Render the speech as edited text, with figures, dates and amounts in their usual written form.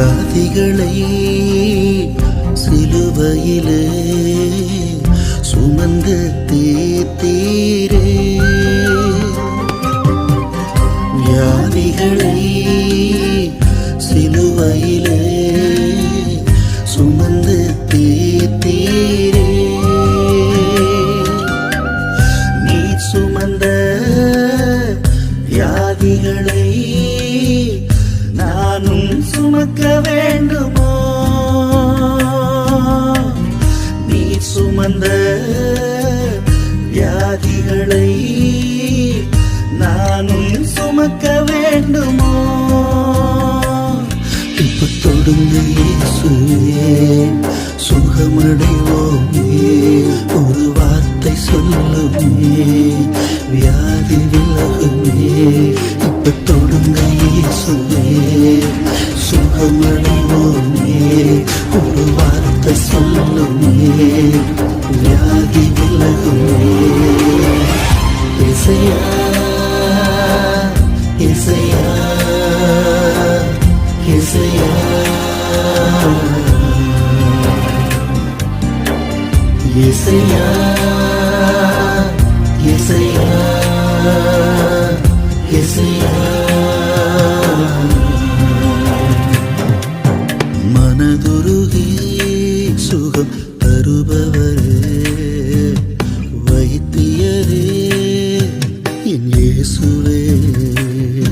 வியாதிகளை சிலுவையிலே சுமந்து தீர்த்தீரே, வியாதிகளை சிலுவையிலே சுமந்து தீர்த்தீரே, நீ சுமந்த வியாதிகளை நானும் சுமக்க வேண்டுமோ? நீ சுமந்த வியாதிகளை நானும் சுமக்க வேண்டுமோ? இப்ப தொடுங்க இயேசுவே, சுகமடைவோமே, ஒரு வார்த்தை சொல்லுமே, வியாதி விலகுமே. இப்ப தொடுங்க இயேசுவே, சுகமடைவோமே, ஒரு வார்த்தை சொல்லுமே, வியாதி விலகுமே. இசையா இசையா இசையா இசையா